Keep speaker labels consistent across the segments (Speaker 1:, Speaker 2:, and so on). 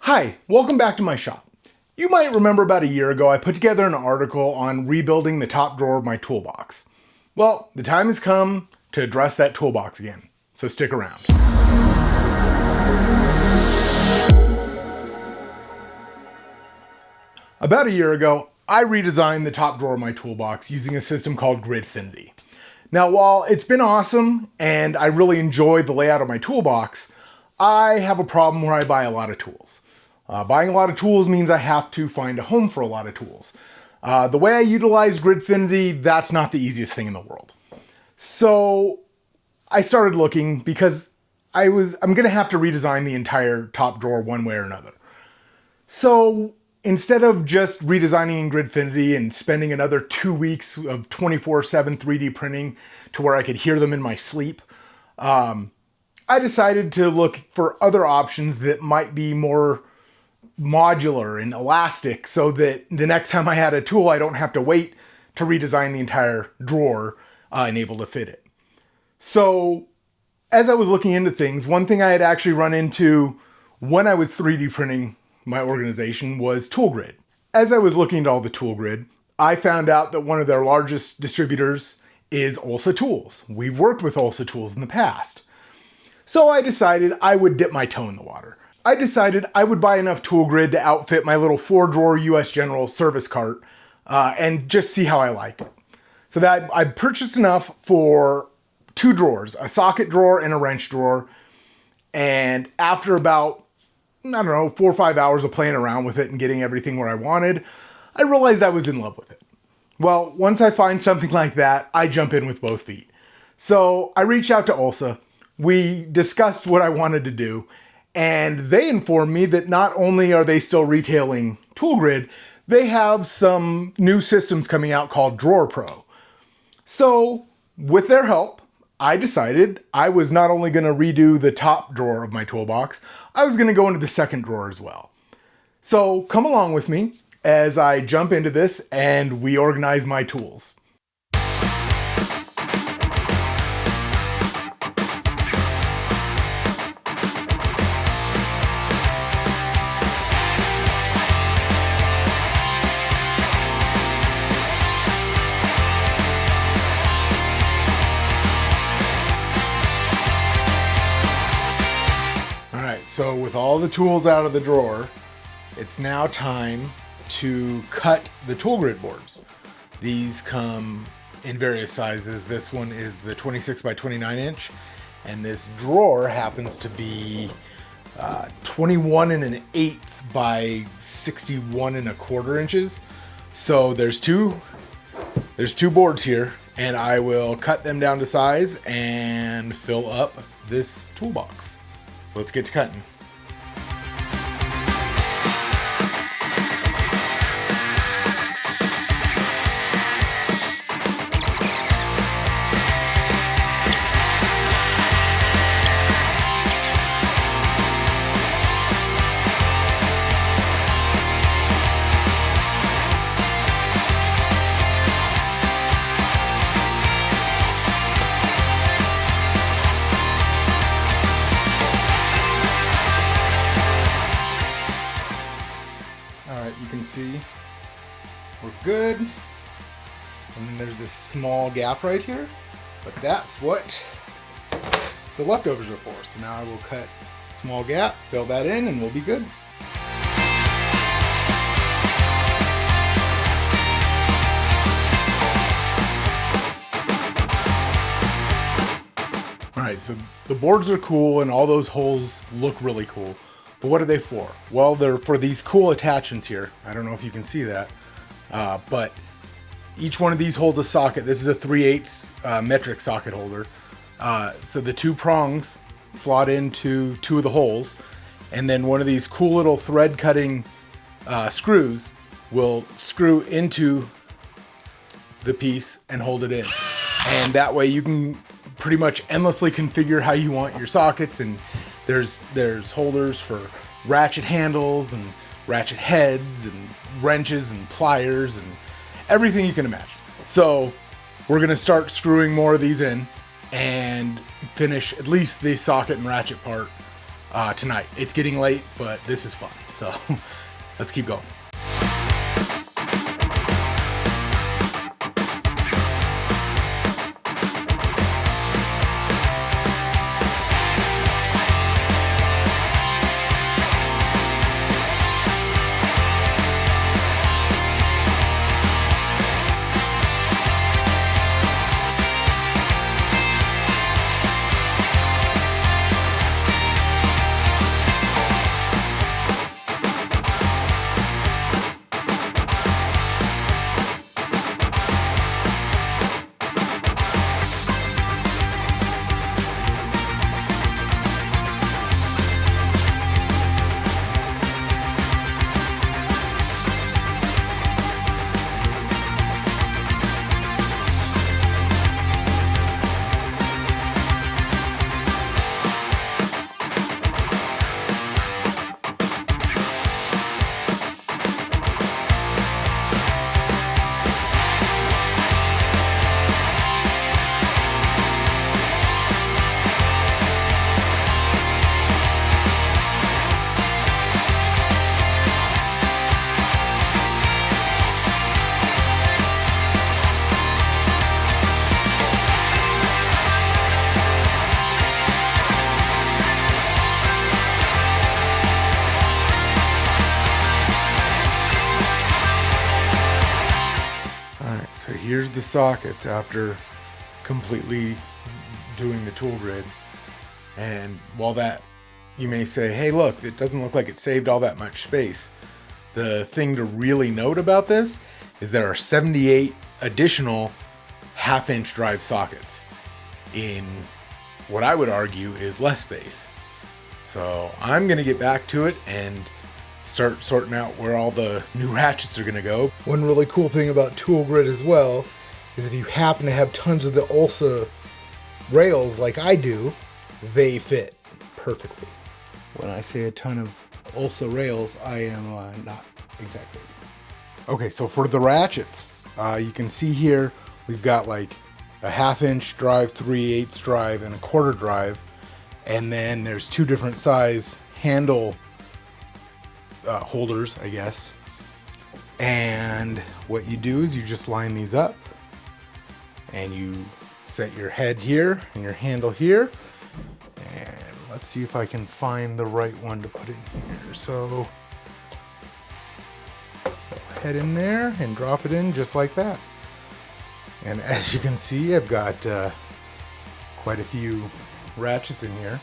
Speaker 1: Hi, welcome back to my shop. You might remember about a year ago I put together an article on rebuilding the top drawer of my toolbox. Well, the time has come to address that toolbox again, so stick around. About a year ago, I redesigned the top drawer of my toolbox using a system called Gridfinity. Now, while it's been awesome and I really enjoy the layout of my toolbox, I have a problem where I buy a lot of tools. Buying a lot of tools means I have to find a home for a lot of tools. The way I utilize Gridfinity, that's not the easiest thing in the world. So I started looking because I'm going to have to redesign the entire top drawer one way or another. So instead of just redesigning in Gridfinity and spending another 2 weeks of 24/7 3D printing to where I could hear them in my sleep, I decided to look for other options that might be more modular and elastic so that the next time I had a tool, I don't have to wait to redesign the entire drawer and able to fit it. So as I was looking into things, one thing I had actually run into when I was 3D printing my organization was ToolGrid. As I was looking at all the ToolGrid, I found out that one of their largest distributors is Olsa Tools. We've worked with Olsa Tools in the past. So I decided I would dip my toe in the water. I decided I would buy enough ToolGrid to outfit my little 4-drawer US General service cart and just see how I liked it. So that I purchased enough for 2 drawers, a socket drawer and a wrench drawer. And after about, 4 or 5 hours of playing around with it and getting everything where I wanted, I realized I was in love with it. Well, once I find something like that, I jump in with both feet. So I reached out to Olsa. We discussed what I wanted to do, and they informed me that not only are they still retailing ToolGrid, they have some new systems coming out called Drawer Pro. So with their help, I decided I was not only going to redo the top drawer of my toolbox, I was going to go into the second drawer as well. So come along with me as I jump into this and we organize my tools. So with all the tools out of the drawer, it's now time to cut the ToolGrid boards. These come in various sizes. This one is the 26 by 29 inch, and this drawer happens to be 21 1/8 by 61 1/4 inches. So there's two boards here, and I will cut them down to size and fill up this toolbox. So let's get to cutting. You can see we're good, and then there's this small gap right here, but that's what the leftovers are for. So now I will cut a small gap, fill that in, and we'll be good. Alright, so the boards are cool and all those holes look really cool. But what are they for? Well, they're for these cool attachments here. I don't know if you can see that, but each one of these holds a socket. This is a 3/8 metric socket holder. So the 2 prongs slot into 2 of the holes, and then one of these cool little thread cutting screws will screw into the piece and hold it in. And that way you can pretty much endlessly configure how you want your sockets, and there's holders for ratchet handles and ratchet heads and wrenches and pliers and everything you can imagine. So we're gonna start screwing more of these in and finish at least the socket and ratchet part tonight. It's getting late, but this is fun. So let's keep going. So here's the sockets after completely doing the tool grid. And while that, you may say, hey look, it doesn't look like it saved all that much space. The thing to really note about this is there are 78 additional half-inch drive sockets in what I would argue is less space. So I'm gonna get back to it and start sorting out where all the new ratchets are gonna go. One really cool thing about tool grid as well is if you happen to have tons of the ULSA rails like I do, they fit perfectly. When I say a ton of ULSA rails, I am not exaggerating. Okay, so for the ratchets, you can see here we've got like a 1/2 inch drive, 3/8 drive, and a 1/4 drive, and then there's two different size handle holders, I guess. And what you do is you just line these up and you set your head here and your handle here. And let's see if I can find the right one to put in here. So head in there and drop it in just like that. And as you can see, I've got quite a few ratchets in here.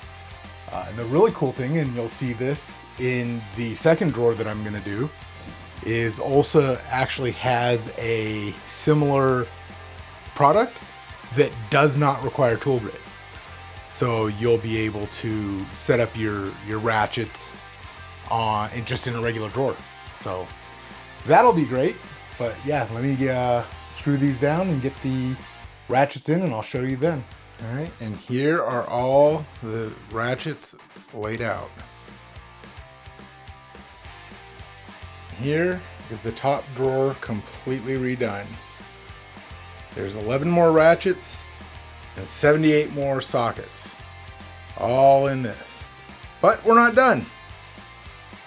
Speaker 1: And the really cool thing, and you'll see this in the second drawer that I'm gonna do, is ULSA actually has a similar product that does not require tool grid. So you'll be able to set up your ratchets just in a regular drawer. So that'll be great. But yeah, let me screw these down and get the ratchets in, and I'll show you then. All right, and here are all the ratchets laid out. Here is the top drawer completely redone. There's 11 more ratchets and 78 more sockets, all in this. But we're not done.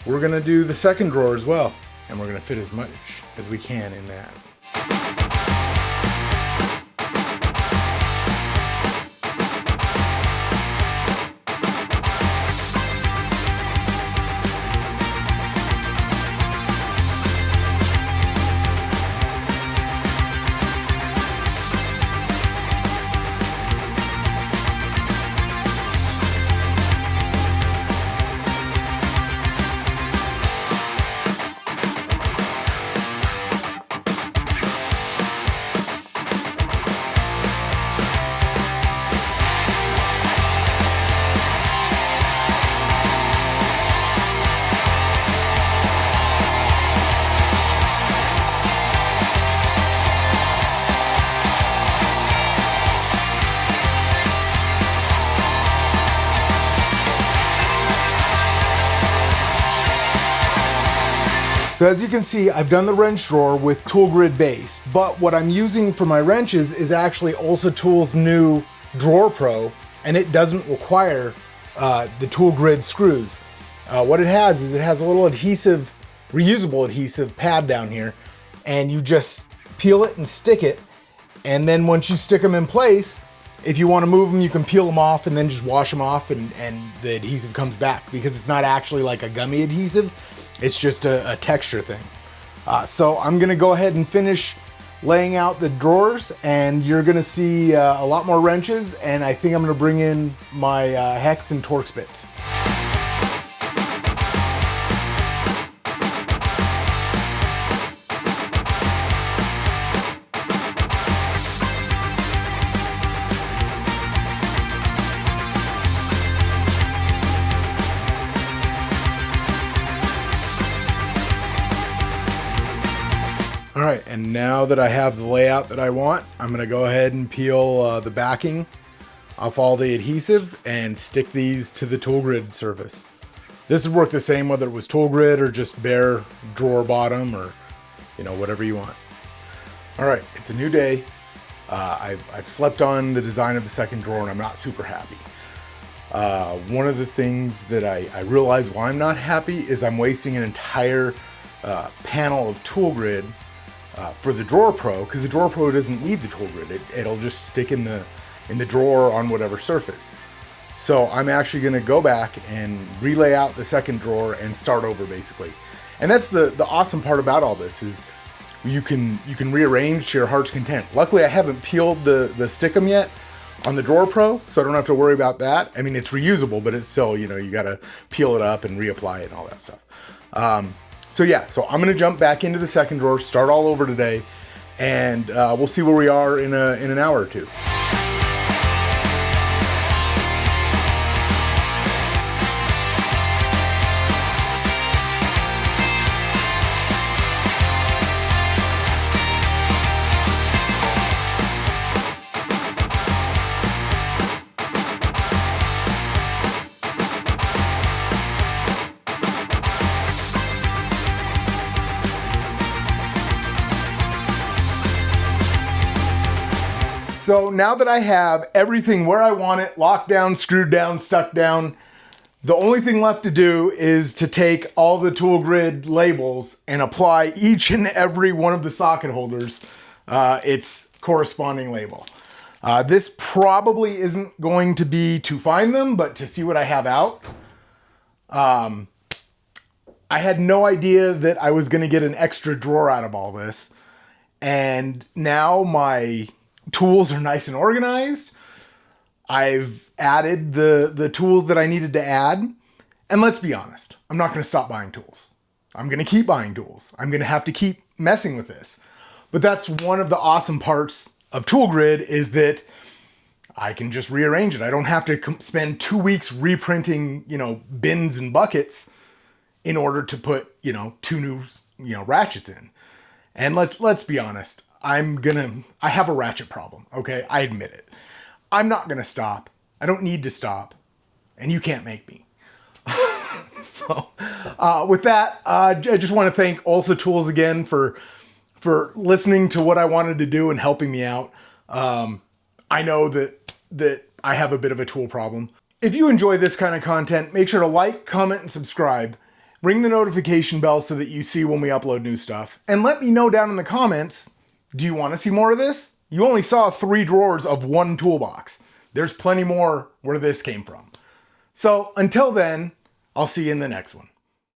Speaker 1: We're gonna do the second drawer as well, and we're gonna fit as much as we can in that. So as you can see, I've done the wrench drawer with tool grid base, but what I'm using for my wrenches is actually ULSA Tools' new Drawer Pro, and it doesn't require the tool grid screws. What it has is it has a little adhesive, reusable adhesive pad down here, and you just peel it and stick it. And then once you stick them in place, if you want to move them, you can peel them off and then just wash them off, and the adhesive comes back, because it's not actually like a gummy adhesive. It's just a texture thing. So I'm gonna go ahead and finish laying out the drawers, and you're gonna see a lot more wrenches, and I think I'm gonna bring in my hex and Torx bits. All right, and now that I have the layout that I want, I'm gonna go ahead and peel the backing off all the adhesive and stick these to the tool grid surface. This would work the same whether it was tool grid or just bare drawer bottom, or whatever you want. All right, it's a new day. I've slept on the design of the second drawer, and I'm not super happy. One of the things that I realize why I'm not happy is I'm wasting an entire panel of tool grid for the Drawer Pro, because the Drawer Pro doesn't need the tool grid. It'll just stick in the drawer on whatever surface. So I'm actually going to go back and relay out the second drawer and start over, basically. And that's the awesome part about all this, is you can rearrange to your heart's content. Luckily, I haven't peeled the stickum yet on the Drawer Pro, so I don't have to worry about that. I mean, it's reusable, but it's still, you got to peel it up and reapply it and all that stuff. So yeah, so I'm gonna jump back into the second drawer, start all over today, and we'll see where we are in an hour or two. So now that I have everything where I want it, locked down, screwed down, stuck down, the only thing left to do is to take all the tool grid labels and apply each and every one of the socket holders its corresponding label. This probably isn't going to be to find them, but to see what I have out. I had no idea that I was going to get an extra drawer out of all this. And now my tools are nice and organized. I've added the tools that I needed to add. And let's be honest, I'm not going to stop buying tools. I'm going to keep buying tools. I'm going to have to keep messing with this. But that's one of the awesome parts of Tool Grid, is that I can just rearrange it. I don't have to spend 2 weeks reprinting, bins and buckets in order to put, 2 new, ratchets in. And let's be honest. I have a ratchet problem, okay? I admit it. I'm not gonna stop. I don't need to stop. And you can't make me. So, with that, I just want to thank Also Tools again for listening to what I wanted to do and helping me out. I know that I have a bit of a tool problem. If you enjoy this kind of content, make sure to like, comment, and subscribe. Ring the notification bell so that you see when we upload new stuff. And let me know down in the comments, do you want to see more of this? You only saw 3 drawers of 1 toolbox. There's plenty more where this came from. So until then, I'll see you in the next one.